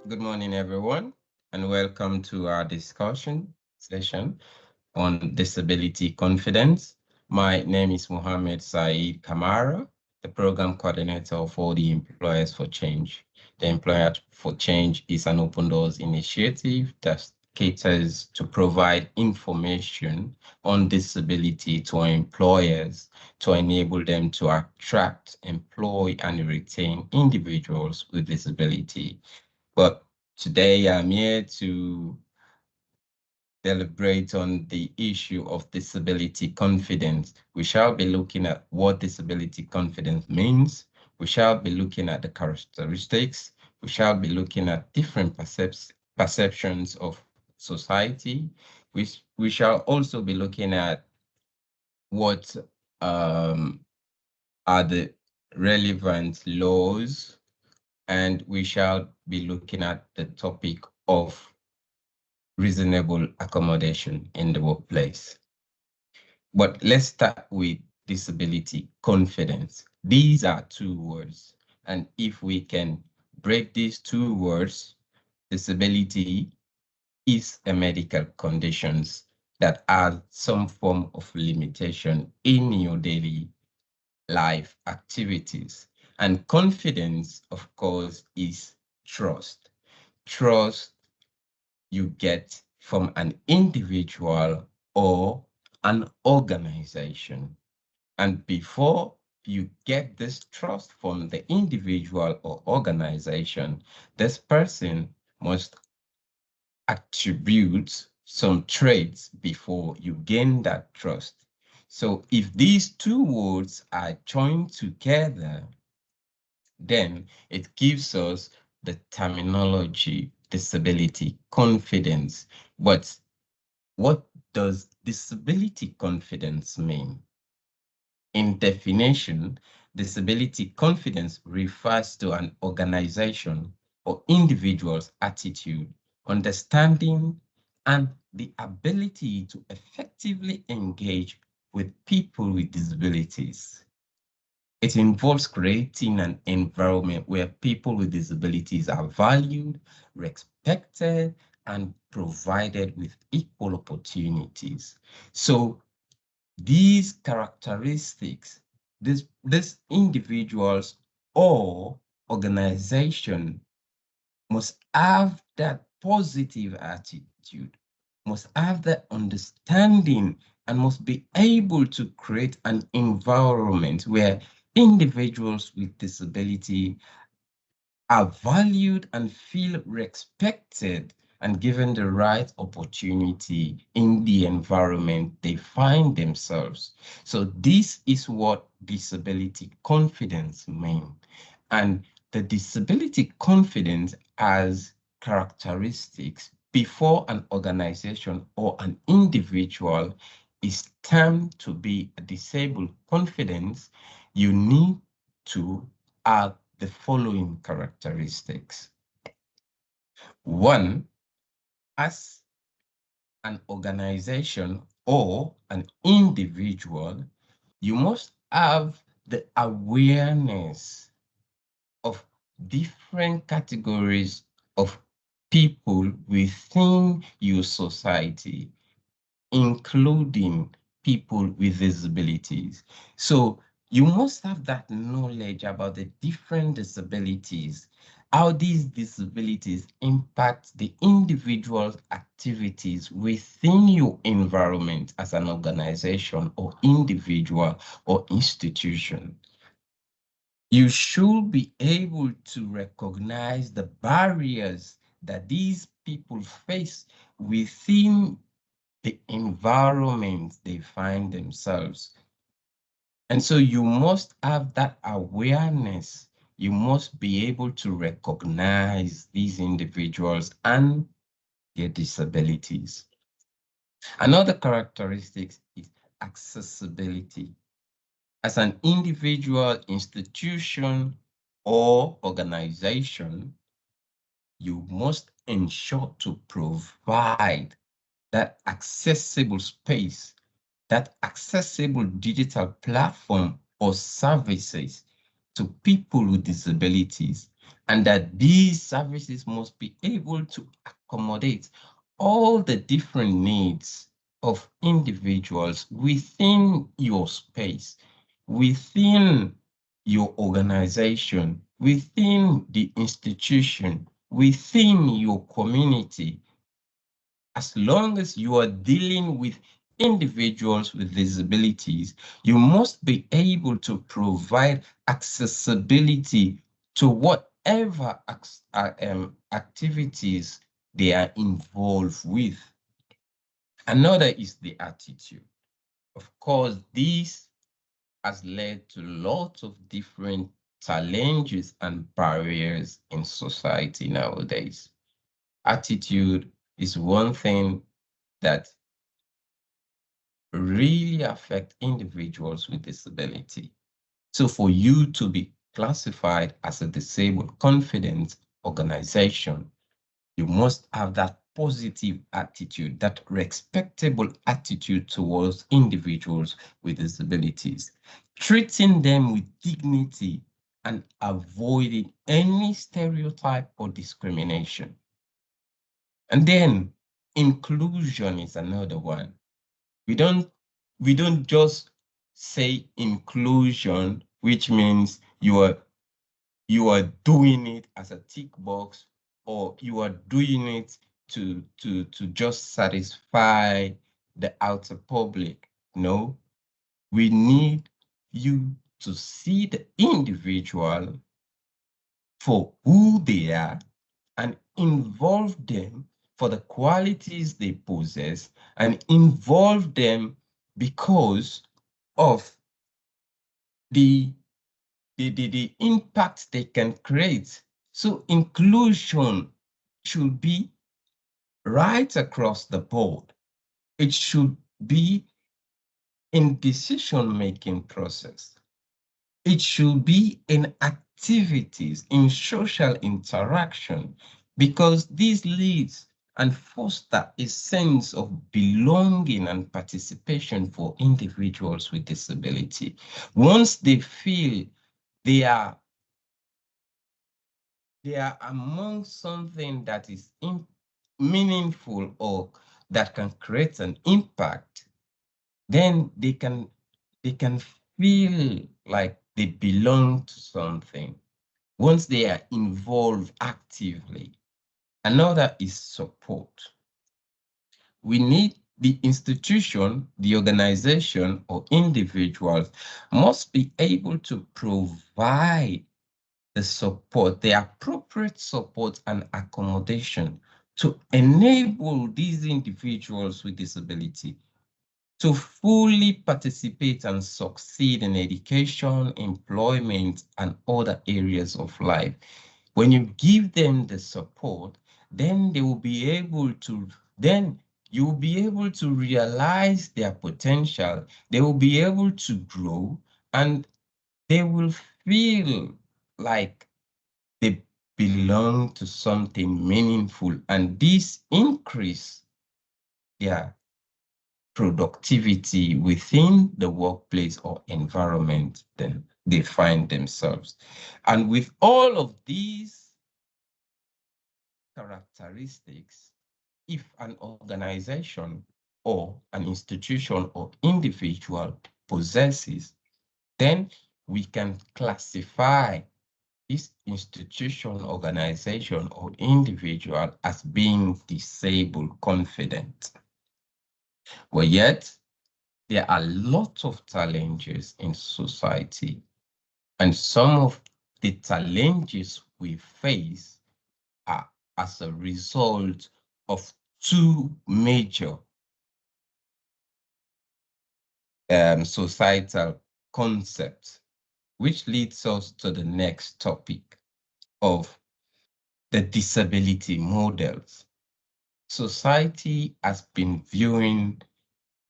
Good morning, everyone, and welcome to our discussion session on disability confidence. My name is Mohammed Saeed Kamara, the program coordinator for the Employers for Change. The Employer for Change is an open doors initiative that caters to provide information on disability to employers to enable them to attract, employ, and retain individuals with disability. But today I'm here to deliberate on the issue of disability confidence. We shall be looking at what disability confidence means. We shall be looking at the characteristics. We shall be looking at different perceptions of society. We shall also be looking at what are the relevant laws, and we shall be looking at the topic of reasonable accommodation in the workplace. But let's start with disability confidence. These are two words. And if we can break these two words, disability is a medical condition that has some form of limitation in your daily life activities. And confidence, of course, is trust. Trust you get from an individual or an organization. And before you get this trust from the individual or organization, this person must attribute some traits before you gain that trust. So if these two words are joined together, then it gives us the terminology disability confidence. But what does disability confidence mean? In definition, disability confidence refers to an organization or individual's attitude, understanding, and the ability to effectively engage with people with disabilities. It involves creating an environment where people with disabilities are valued, respected, and provided with equal opportunities. So these characteristics, these individuals or organization must have that positive attitude, must have that understanding, and must be able to create an environment where individuals with disability are valued and feel respected and given the right opportunity in the environment they find themselves. So this is what disability confidence means. And the disability confidence has characteristics before an organization or an individual is termed to be a disabled confidence. You need to have the following characteristics. One, as an organization or an individual, you must have the awareness of different categories of people within your society, including people with disabilities. So you must have that knowledge about the different disabilities, how these disabilities impact the individual's activities within your environment as an organization or individual or institution. You should be able to recognize the barriers that these people face within the environment they find themselves. And so you must have that awareness. You must be able to recognize these individuals and their disabilities. Another characteristic is accessibility. As an individual, institution, or organization, you must ensure to provide that accessible space, that accessible digital platform or services to people with disabilities and that these services must be able to accommodate all the different needs of individuals within your space, within your organization, within the institution, within your community. As long as you are dealing with individuals with disabilities, you must be able to provide accessibility to whatever activities they are involved with. Another is the attitude. Of course, this has led to lots of different challenges and barriers in society nowadays. Attitude is one thing that really affect individuals with disability. So for you to be classified as a disabled confidence organization, you must have that positive attitude, that respectable attitude towards individuals with disabilities, treating them with dignity and avoiding any stereotype or discrimination. And then inclusion is another one. We don't just say inclusion, which means you are doing it as a tick box, or you are doing it to just satisfy the outer public. No, we need you to see the individual for who they are and involve them for the qualities they possess, and involve them because of the impact they can create. So inclusion should be right across the board. It should be in decision-making process. It should be in activities, in social interaction, because this leads and foster a sense of belonging and participation for individuals with disability. Once they feel they are among something that is meaningful or that can create an impact, then they can feel like they belong to something once they are involved actively. Another is support. We need the institution, the organization, or individuals must be able to provide the support, the appropriate support and accommodation to enable these individuals with disability to fully participate and succeed in education, employment, and other areas of life. When you give them the support, then they will be able to, then you will be able to realize their potential. They will be able to grow, and they will feel like they belong to something meaningful, and this increase their productivity within the workplace or environment then they find themselves. And with all of these characteristics, if an organization or an institution or individual possesses, then we can classify this institution, organization, or individual as being disabled confident. But yet, there are lots of challenges in society, and some of the challenges we face are as a result of two major societal concepts, which leads us to the next topic of the disability models. Society has been viewing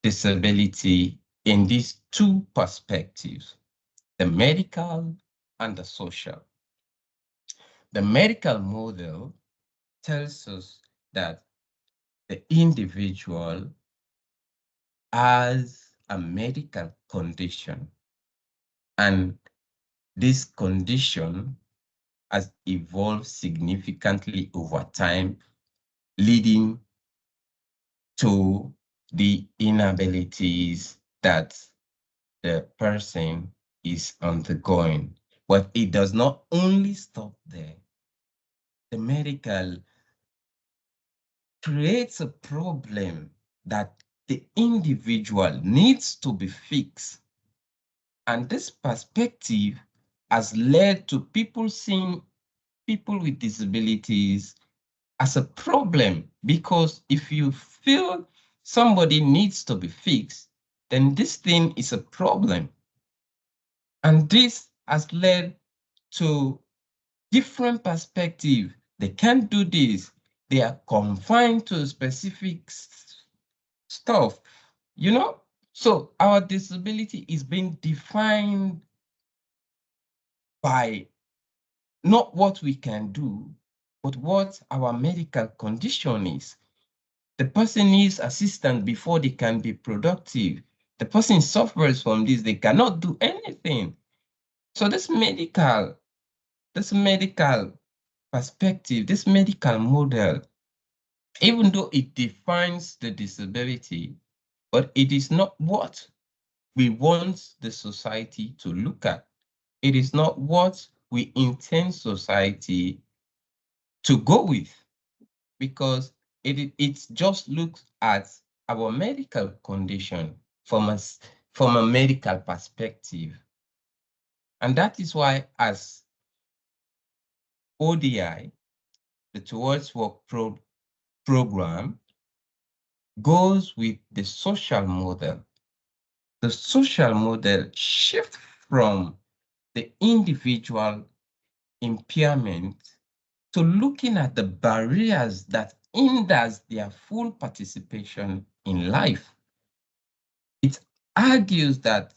disability in these two perspectives, the medical and the social. The medical model tells us that the individual has a medical condition, and this condition has evolved significantly over time, leading to the inabilities that the person is undergoing. But it does not only stop there. The medical creates a problem that the individual needs to be fixed. And this perspective has led to people seeing people with disabilities as a problem, because if you feel somebody needs to be fixed, then this thing is a problem. And this has led to different perspective. They can't do this. They are confined to specific stuff, you know? So our disability is being defined by not what we can do, but what our medical condition is. The person needs assistance before they can be productive. The person suffers from this, they cannot do anything. So this medical perspective, this medical model, even though it defines the disability, but it is not what we want the society to look at. It is not what we intend society to go with, because it just looks at our medical condition from a medical perspective. And that is why, as ODI, the Towards Work program, goes with the social model. The social model shifts from the individual impairment to looking at the barriers that hinders their full participation in life. It argues that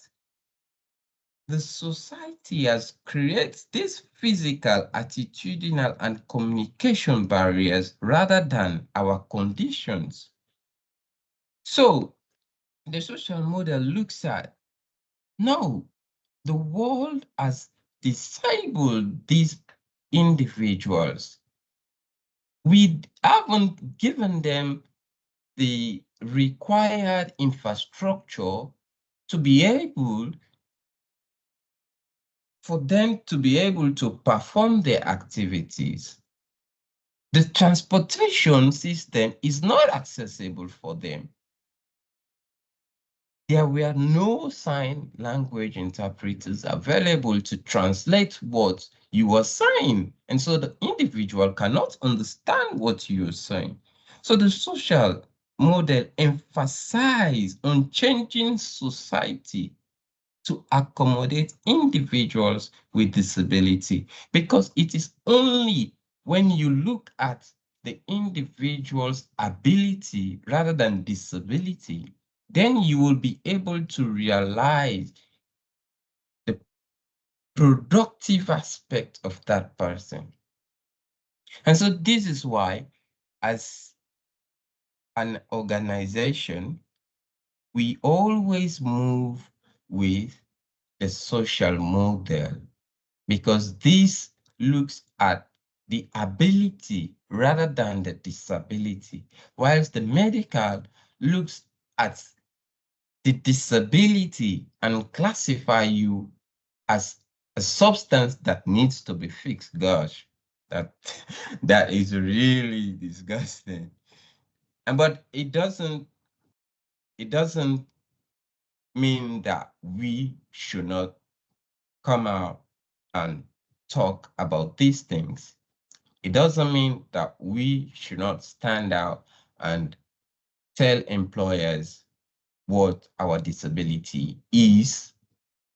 the society has created these physical, attitudinal, and communication barriers rather than our conditions. So the social model looks at, no, the world has disabled these individuals. We haven't given them the required infrastructure to be able for them to be able to perform their activities. The transportation system is not accessible for them. There were no sign language interpreters available to translate what you were saying. And so the individual cannot understand what you're saying. So the social model emphasizes on changing society to accommodate individuals with disability, because it is only when you look at the individual's ability rather than disability, then you will be able to realize the productive aspect of that person. And so this is why, as an organization, we always move with the social model, because this looks at the ability rather than the disability, whilst the medical looks at the disability and classify you as a substance that needs to be fixed. Gosh, that is really disgusting. But it doesn't mean that we should not come out and talk about these things. It doesn't mean that we should not stand out and tell employers what our disability is,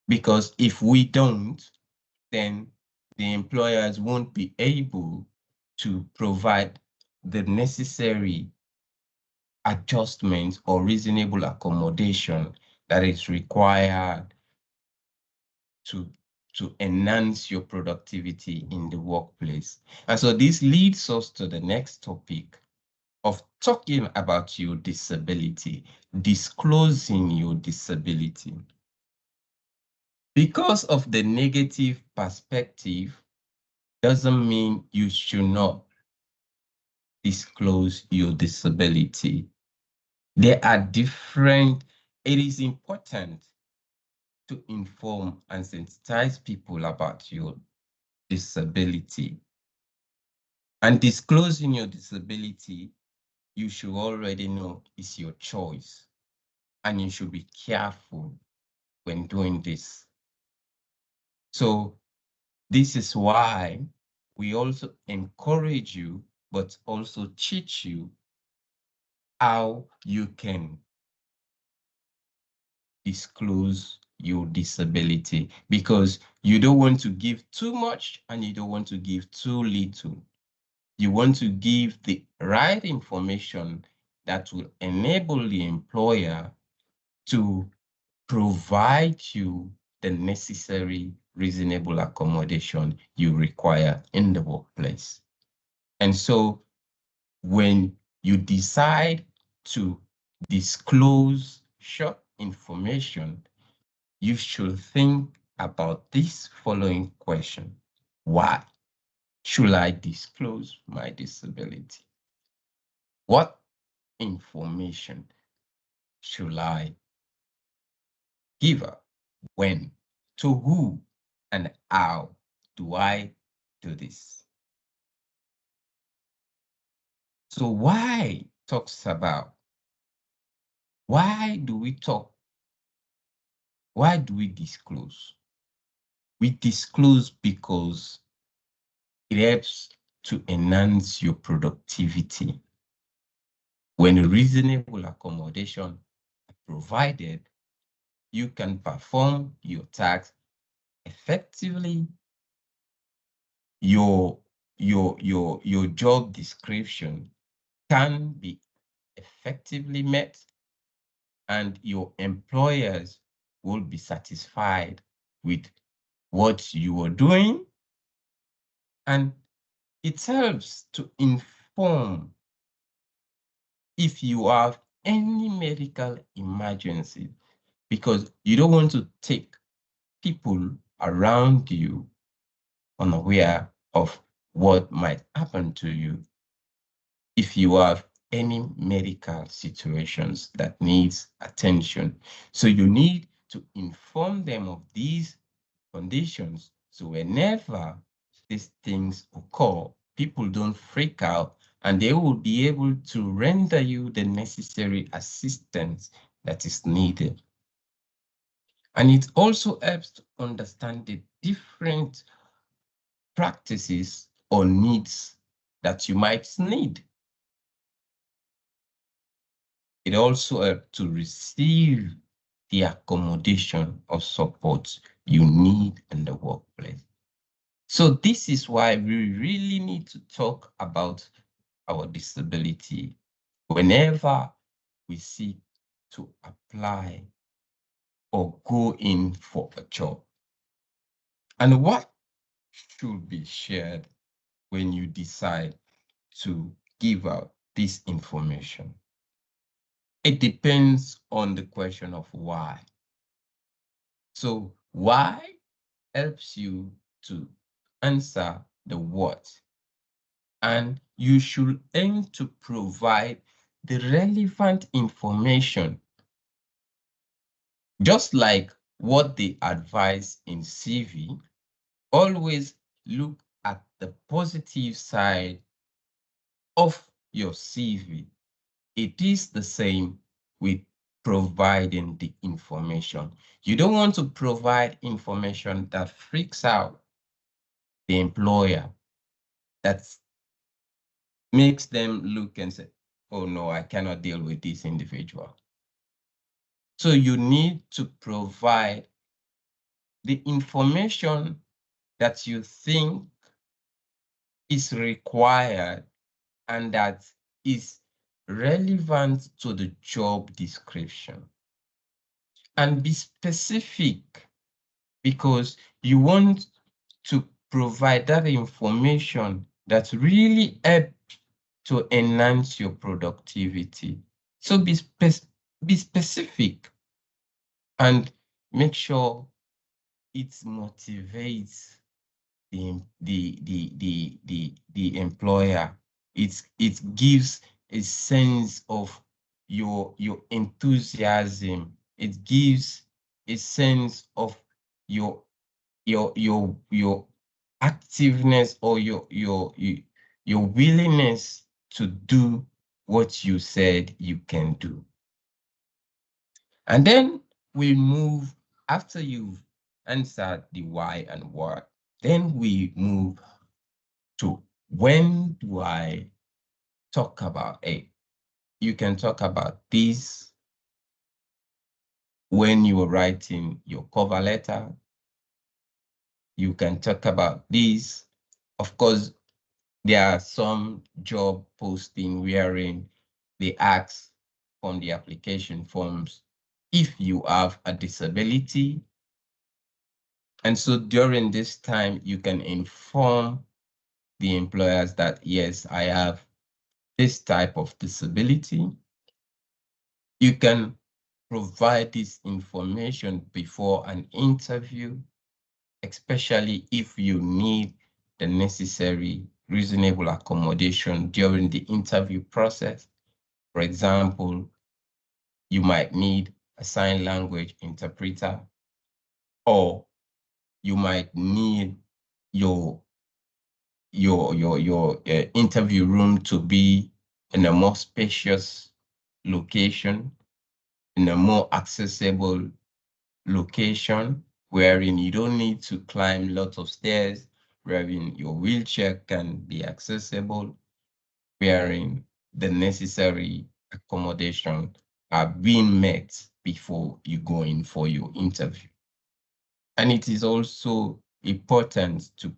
because if we don't, then the employers won't be able to provide the necessary adjustments or reasonable accommodation that is required to enhance your productivity in the workplace. And so this leads us to the next topic of talking about your disability, disclosing your disability. Because of the negative perspective doesn't mean you should not disclose your disability. There are different, it is important to inform and sensitize people about your disability. And disclosing your disability, you should already know is your choice. And you should be careful when doing this. So this is why we also encourage you, but also teach you how you can disclose your disability, because you don't want to give too much and you don't want to give too little. You want to give the right information that will enable the employer to provide you the necessary reasonable accommodation you require in the workplace. And so when you decide to disclose short information, you should think about this following question. Why should I disclose my disability? What information should I give up? When? To who? And how do I do this? So why talks about, why do we talk? Why do we disclose? We disclose because it helps to enhance your productivity. When reasonable accommodation is provided, you can perform your tasks effectively. Your job description can be effectively met, and your employers will be satisfied with what you are doing. And it helps to inform if you have any medical emergency, because you don't want to take people around you unaware of what might happen to you. If you have any medical situations that needs attention, so you need to inform them of these conditions, so whenever these things occur, people don't freak out and they will be able to render you the necessary assistance that is needed. And it also helps to understand the different practices or needs that you might need. It also helps to receive the accommodation or support you need in the workplace. So this is why we really need to talk about our disability whenever we seek to apply or go in for a job. And what should be shared when you decide to give out this information? It depends on the question of why. So why helps you to answer the what, and you should aim to provide the relevant information, just like what they advise in CV. Always look at the positive side of your CV. It is the same with providing the information. You don't want to provide information that freaks out the employer, that makes them look and say, oh no, I cannot deal with this individual. So you need to provide the information that you think is required and that is relevant to the job description. And be specific, because you want to provide that information that really helps to enhance your productivity. So be specific and make sure it motivates the employer. It gives a sense of your enthusiasm. It gives a sense of your your activeness, or your willingness to do what you said you can do. And then we move, after you've answered the why and what, then we move to, when do I talk about it? You can talk about this when you are writing your cover letter. You can talk about this. Of course, there are some job posting wherein they ask on the application forms if you have a disability. And so during this time, you can inform the employers that, yes, I have this type of disability. You can provide this information before an interview, especially if you need the necessary reasonable accommodation during the interview process. For example, you might need a sign language interpreter, or you might need your interview room to be in a more spacious location, in a more accessible location, wherein you don't need to climb lots of stairs, wherein your wheelchair can be accessible, wherein the necessary accommodation are being met before you go in for your interview. And it is also important to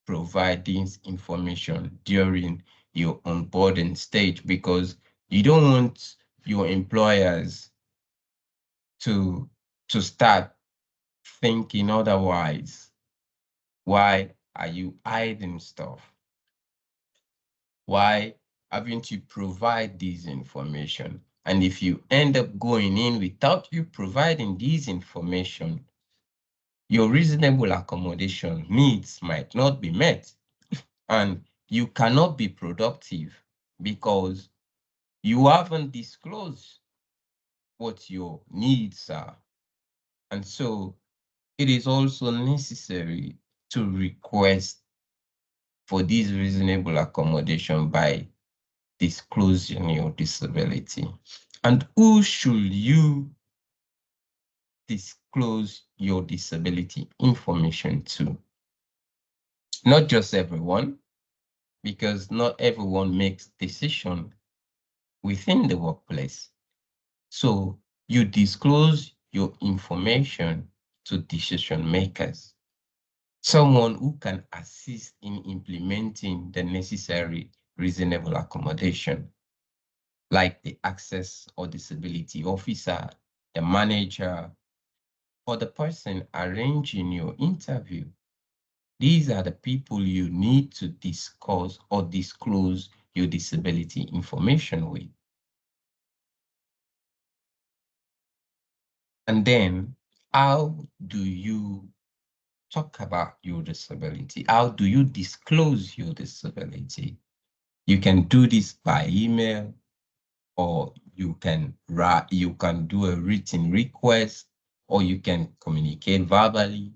provide this information during your onboarding stage, because you don't want your employers to start thinking otherwise. Why are you hiding stuff? Why haven't you provide this information? And if you end up going in without you providing this information, your reasonable accommodation needs might not be met, and you cannot be productive because you haven't disclosed what your needs are. And so it is also necessary to request for this reasonable accommodation by disclosing your disability. And who should you disclose your disability information to? Not just everyone, because not everyone makes decisions within the workplace. So you disclose your information to decision makers, someone who can assist in implementing the necessary reasonable accommodation, like the access or disability officer, the manager, or the person arranging your interview. These are the people you need to discuss or disclose your disability information with. And then, how do you talk about your disability? How do you disclose your disability? You can do this by email, or you can do a written request, or you can communicate verbally.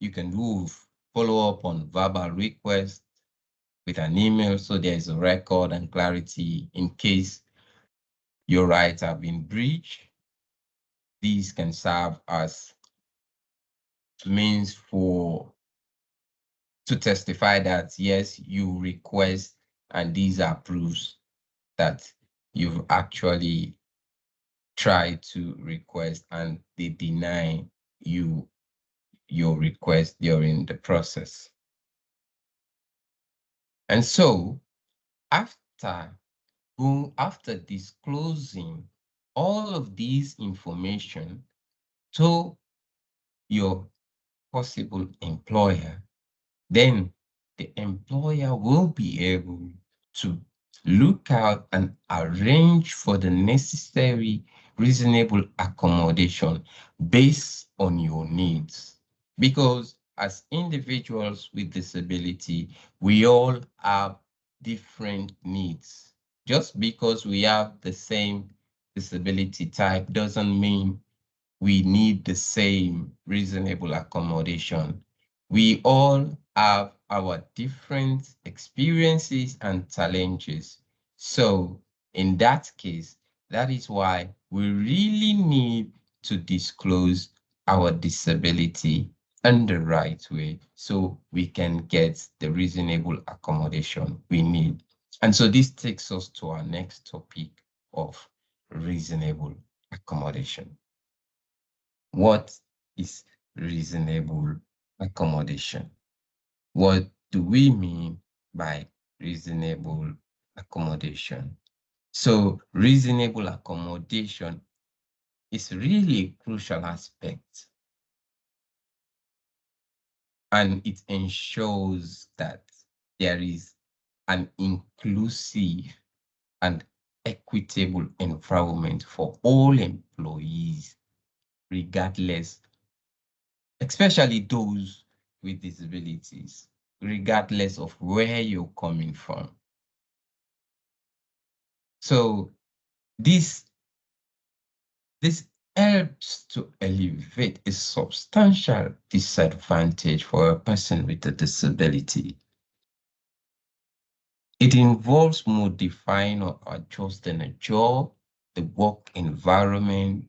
You can do follow up on verbal request with an email, so there is a record and clarity in case your rights have been breached. These can serve as means to testify that yes, you request, and these are proofs that you've actually tried to request and they deny you your request during the process. And so after disclosing all of these information to your possible employer, then the employer will be able to look out and arrange for the necessary reasonable accommodation based on your needs. Because as individuals with disability, we all have different needs. Just because we have the same disability type doesn't mean we need the same reasonable accommodation. We all have our different experiences and challenges. So in that case, that is why we really need to disclose our disability in the right way so we can get the reasonable accommodation we need. And so this takes us to our next topic of reasonable accommodation. What is reasonable accommodation? What do we mean by reasonable accommodation? So reasonable accommodation is really a crucial aspect, and it ensures that there is an inclusive and equitable environment for all employees, regardless, especially those with disabilities, regardless of where you're coming from. So this helps to alleviate a substantial disadvantage for a person with a disability. It involves modifying or adjusting a job, the work environment,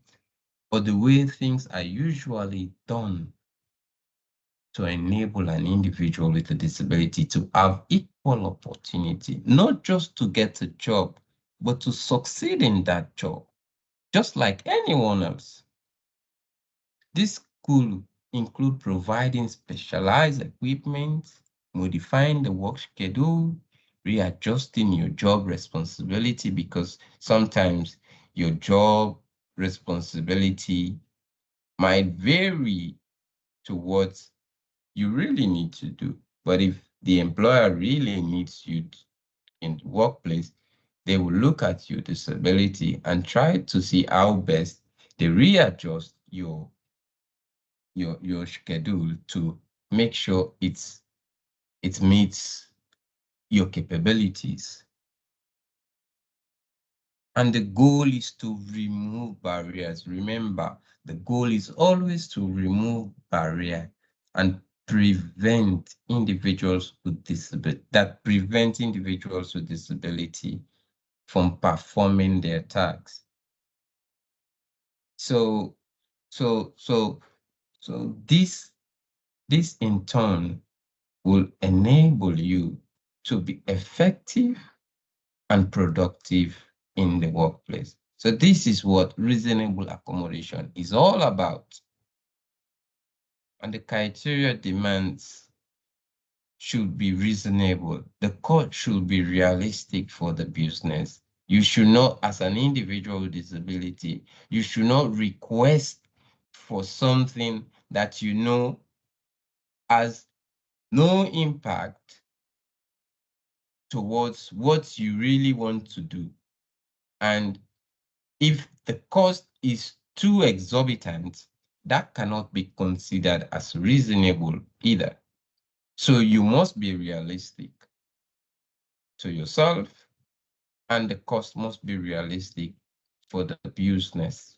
or the way things are usually done to enable an individual with a disability to have equal opportunity, not just to get a job, but to succeed in that job, just like anyone else. This could include providing specialized equipment, modifying the work schedule, readjusting your job responsibility, because sometimes your job responsibility might vary to what you really need to do. But if the employer really needs you in the workplace, they will look at your disability and try to see how best they readjust your schedule to make sure it meets your capabilities. And the goal is to remove barriers. Remember, the goal is always to remove barrier and prevent individuals with disability from performing their tasks. So this in turn will enable you to be effective and productive in the workplace. So this is what reasonable accommodation is all about. And the criteria demands should be reasonable. The cost should be realistic for the business. You should not, as an individual with disability, you should not request for something that you know has no impact towards what you really want to do. And if the cost is too exorbitant, that cannot be considered as reasonable either. So you must be realistic to yourself, and the cost must be realistic for the business.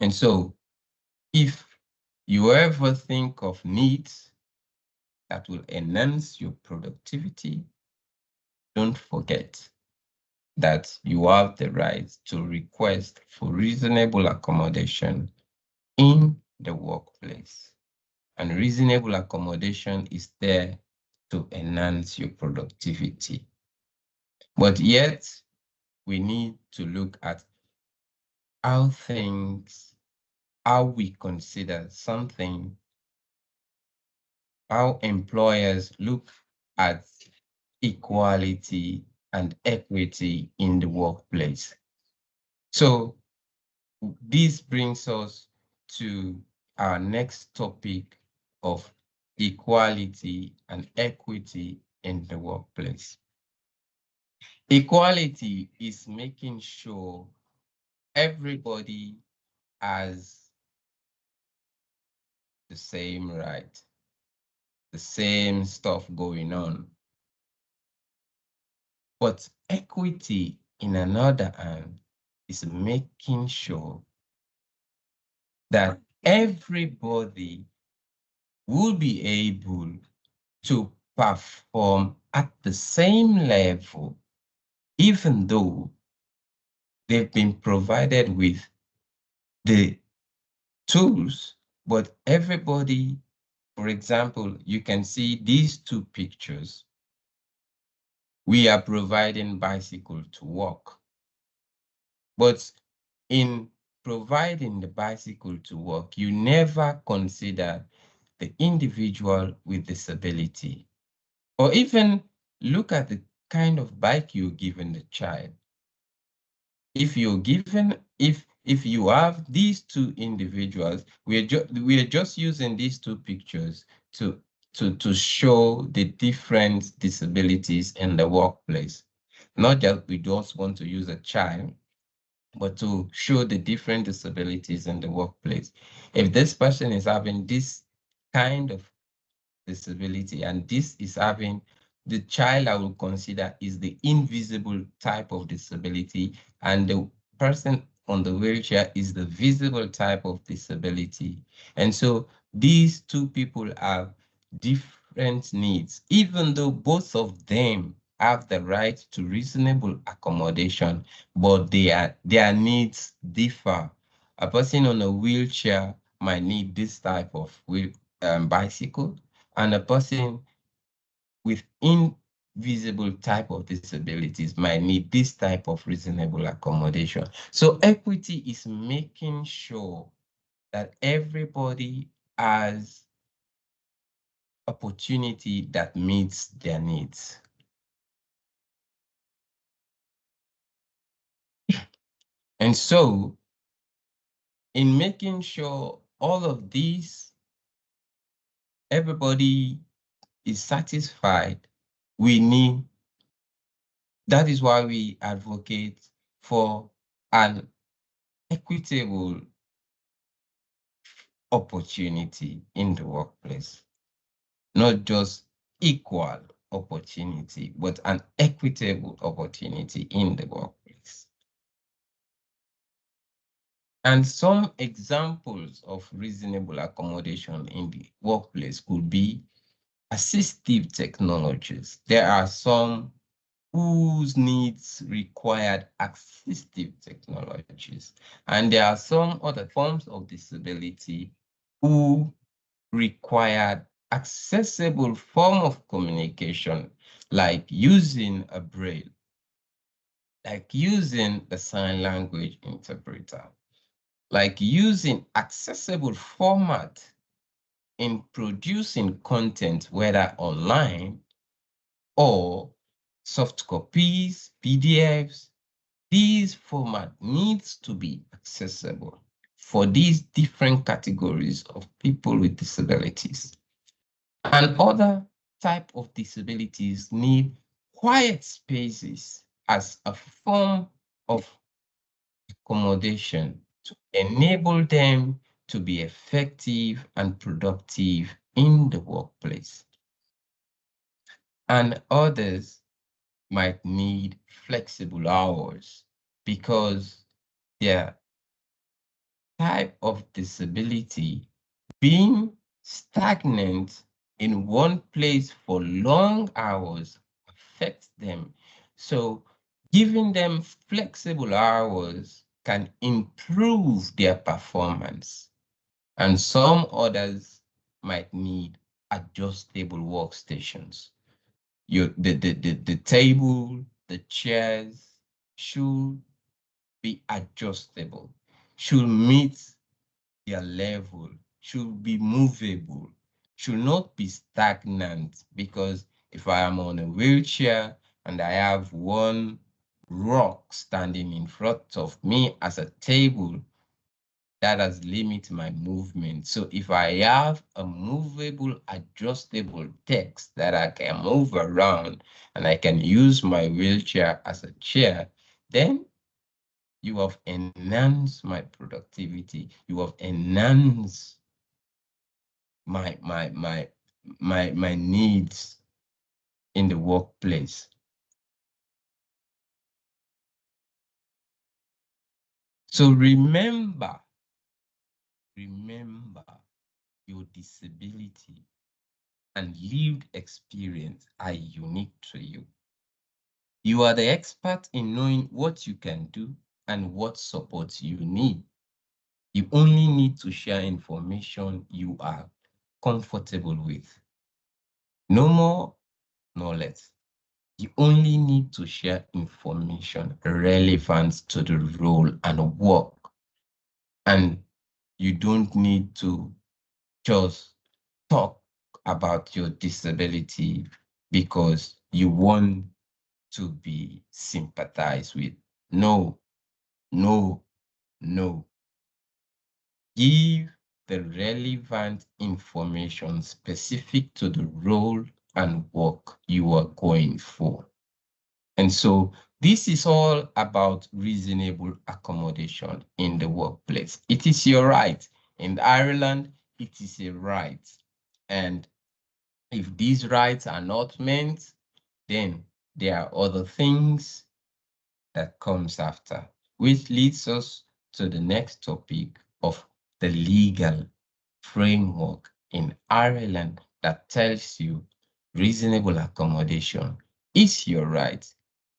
And so if you ever think of needs that will enhance your productivity, don't forget that you have the right to request for reasonable accommodation in the workplace. And reasonable accommodation is there to enhance your productivity. But yet, we need to look at how we consider something, how employers look at equality and equity in the workplace. So this brings us to our next topic of equality and equity in the workplace. Equality is making sure everybody has the same right, the same stuff going on. But equity, in another hand, is making sure that everybody will be able to perform at the same level, even though they've been provided with the tools. But everybody, for example, you can see these two pictures. We are providing bicycle to walk, but in providing the bicycle to work, you never consider the individual with disability, or even look at the kind of bike you're giving the child. If you're given, if you have these two individuals, we are just using these two pictures to show the different disabilities in the workplace. Not just we just want to use a child, but to show the different disabilities in the workplace. If this person is having this kind of disability and this is having, the child I will consider is the invisible type of disability, and the person on the wheelchair is the visible type of disability. And so these two people have different needs, even though both of them have the right to reasonable accommodation, but their needs differ. A person on a wheelchair might need this type of bicycle, and a person with invisible type of disabilities might need this type of reasonable accommodation. So equity is making sure that everybody has opportunity that meets their needs. And so in making sure all of these, everybody is satisfied, that is why we advocate for an equitable opportunity in the workplace, not just equal opportunity, but an equitable opportunity in the workplace. And some examples of reasonable accommodation in the workplace could be assistive technologies. There are some whose needs required assistive technologies, and there are some other forms of disability who required accessible form of communication, like using a braille, like using a sign language interpreter, like using accessible format in producing content, whether online or soft copies, PDFs. These format needs to be accessible for these different categories of people with disabilities. And other type of disabilities need quiet spaces as a form of accommodation to enable them to be effective and productive in the workplace. And others might need flexible hours because their type of disability, being stagnant in one place for long hours, affects them. So giving them flexible hours can improve their performance. And some others might need adjustable workstations. The table, the chairs should be adjustable, should meet their level, should be movable, should not be stagnant, because if I am on a wheelchair and I have one rock standing in front of me as a table, that has limited my movement. So if I have a movable, adjustable text that I can move around and I can use my wheelchair as a chair, then you have enhanced my productivity. You have enhanced my needs in the workplace. So remember your disability and lived experience are unique to you. You are the expert in knowing what you can do and what support you need. You only need to share information you are comfortable with. No more, no less. You only need to share information relevant to the role and work. And you don't need to just talk about your disability because you want to be sympathized with. No, no, no. Give the relevant information specific to the role and work you are going for. And so this is all about reasonable accommodation in the workplace. It is your right. In Ireland, it is a right. And if these rights are not met, then there are other things that comes after, which leads us to the next topic of the legal framework in Ireland that tells you reasonable accommodation is your right.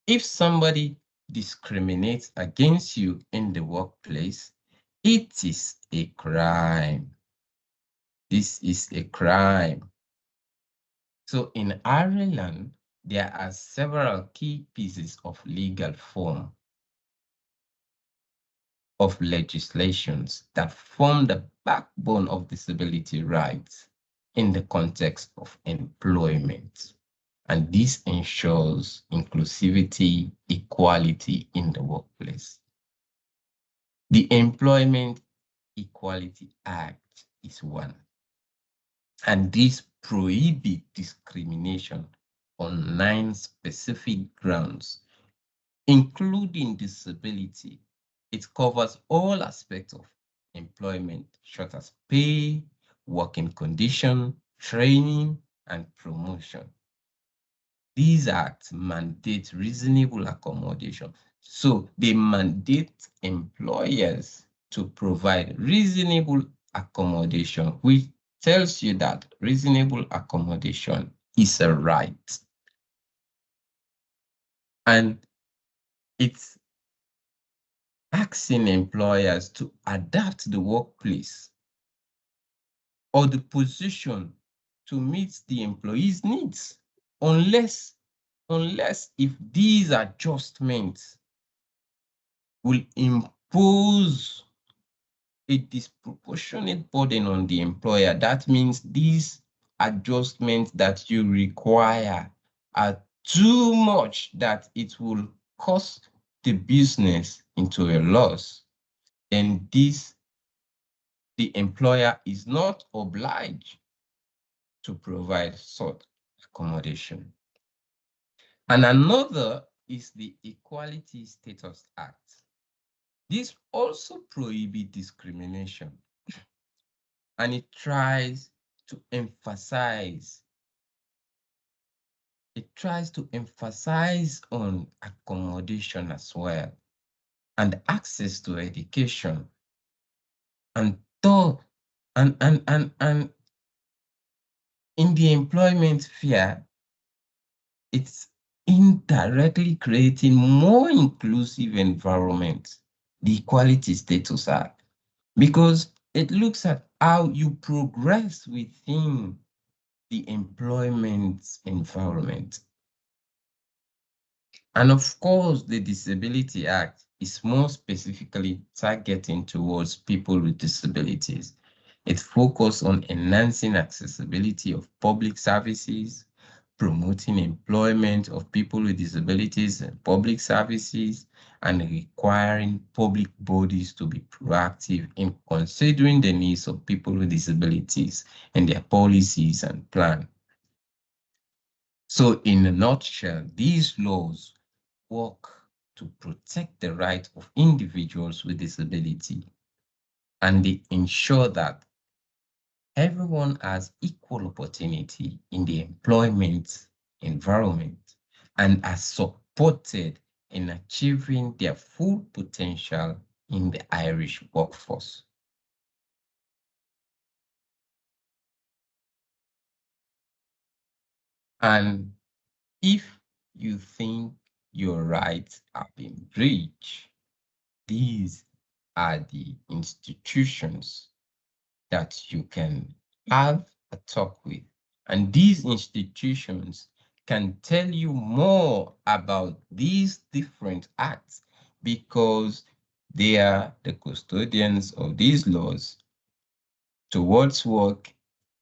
If somebody discriminates against you in the workplace, it is a crime. This is a crime. So in Ireland, there are several key pieces of legal form of legislations that form the backbone of disability rights in the context of employment. And this ensures inclusivity, equality in the workplace. The Employment Equality Act is one. And this prohibits discrimination on 9 specific grounds, including disability. It covers all aspects of employment, such as pay, working condition, training, and promotion. These acts mandate reasonable accommodation. So they mandate employers to provide reasonable accommodation, which tells you that reasonable accommodation is a right. And it's asking employers to adapt the workplace or the position to meet the employee's needs, unless if these adjustments will impose a disproportionate burden on the employer. That means these adjustments that you require are too much that it will cost the business into a loss. Then the employer is not obliged to provide such accommodation. And another is the Equality Status Act. This also prohibits discrimination, and it tries to emphasize on accommodation as well, and access to education, and in the employment sphere, it's indirectly creating more inclusive environment, the Equality Status Act, because it looks at how you progress within the employment environment. And of course, the Disability Act is more specifically targeting towards people with disabilities. It focuses on enhancing accessibility of public services, promoting employment of people with disabilities in public services, and requiring public bodies to be proactive in considering the needs of people with disabilities in their policies and plans. So in a nutshell, these laws work to protect the rights of individuals with disability, and they ensure that everyone has equal opportunity in the employment environment and are supported in achieving their full potential in the Irish workforce. And if you think your rights have been breached, these are the institutions that you can have a talk with. And these institutions can tell you more about these different acts because they are the custodians of these laws. Towards work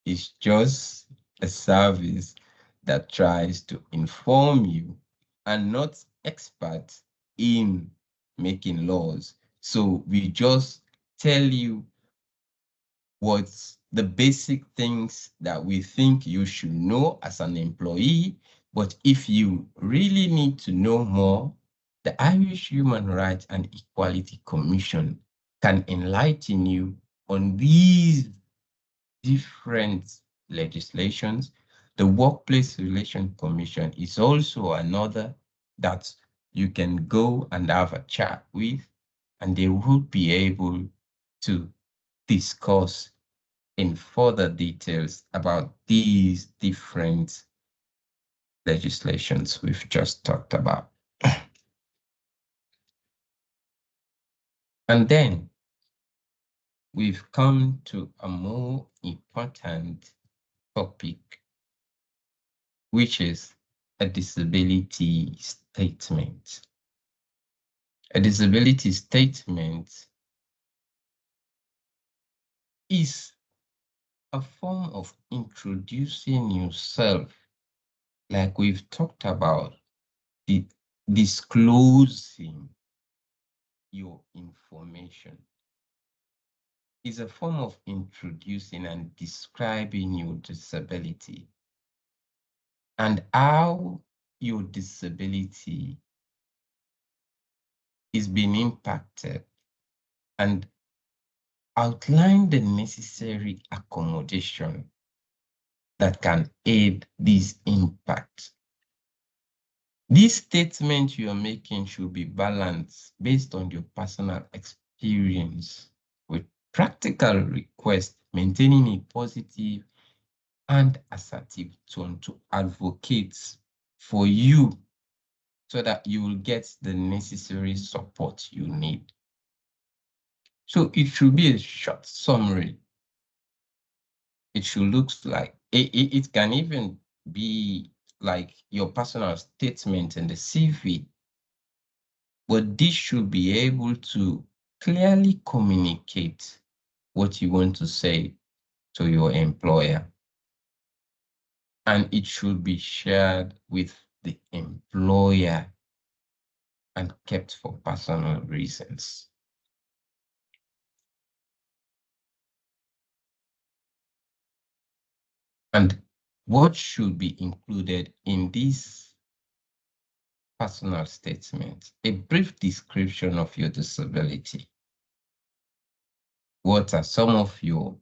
is just a service that tries to inform you and not experts in making laws. So we just tell you what's the basic things that we think you should know as an employee. But if you really need to know more, the Irish Human Rights and Equality Commission can enlighten you on these different legislations. The Workplace Relation Commission is also another that you can go and have a chat with, and they will be able to discuss in further details about these different legislations we've just talked about. And then we've come to a more important topic, which is a disability statement. A disability statement is a form of introducing yourself, like we've talked about, the disclosing your information. Is a form of introducing and describing your disability and how your disability is being impacted, and outline the necessary accommodation that can aid this impact. This statement you are making should be balanced based on your personal experience with practical requests, maintaining a positive and assertive tone to advocate for you so that you will get the necessary support you need. So it should be a short summary. It should look like, it can even be like your personal statement in the CV, but this should be able to clearly communicate what you want to say to your employer. And it should be shared with the employer and kept for personal reasons. And what should be included in this personal statement? A brief description of your disability. What are some of your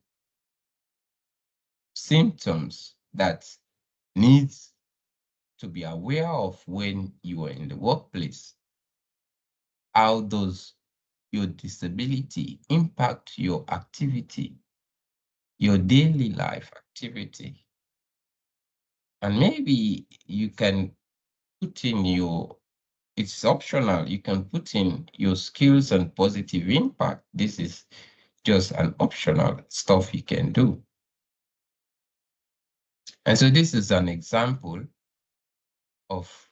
symptoms that needs to be aware of when you are in the workplace? How does your disability impact your activity, your daily life activity? And maybe you can put in it's optional. You can put in your skills and positive impact. This is just an optional stuff you can do. And so this is an example of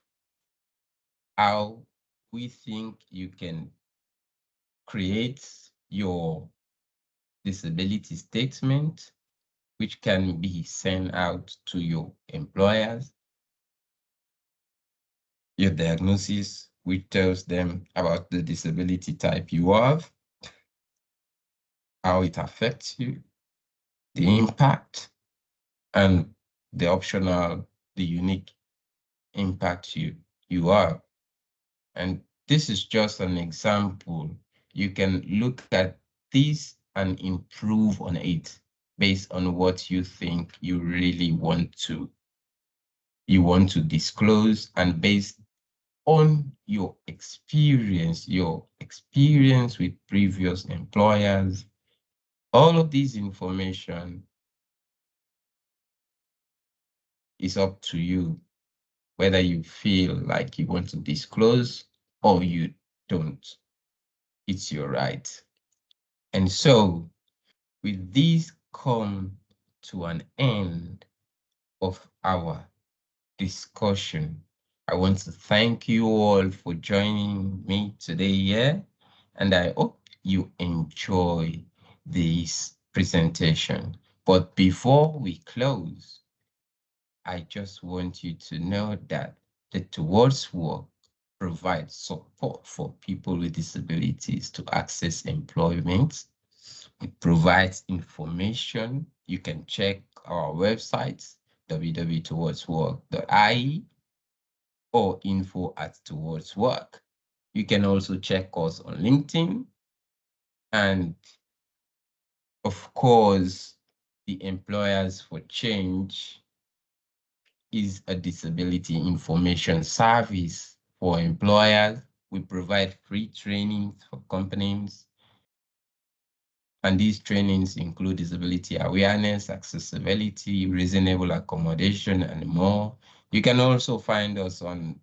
how we think you can create your disability statement, which can be sent out to your employers, your diagnosis, which tells them about the disability type you have, how it affects you, the impact, and the optional, the unique impact you have. And this is just an example. You can look at this and improve on it. based on what you think you really want to disclose, and based on your experience with previous employers. All of this information is up to you, whether you feel like you want to disclose or you don't. It's your right. And so, with this come to an end of our discussion. I want to thank you all for joining me today here, and I hope you enjoy this presentation. But before we close, I just want you to know that the Towards Work provides support for people with disabilities to access employment. It provides information. You can check our websites, www.towardswork.ie or info@towardswork. You can also check us on LinkedIn. And of course, the Employers for Change is a disability information service for employers. We provide free trainings for companies. And these trainings include disability awareness, accessibility, reasonable accommodation, and more. You can also find us on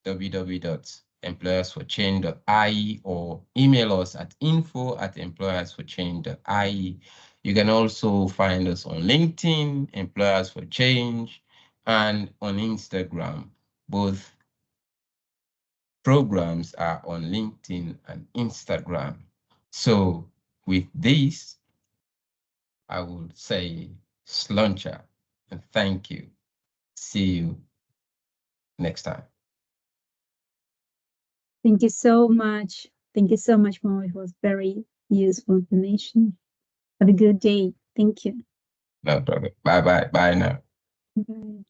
www.employersforchange.ie or email us at info@employersforchange.ie. You can also find us on LinkedIn, Employers for Change, and on Instagram. Both programs are on LinkedIn and Instagram. So with this, I will say sluncher and thank you. See you next time. Thank you so much. Thank you so much, Mo. It was very useful information. Have a good day. Thank you. No problem. Bye bye. Bye now. Bye.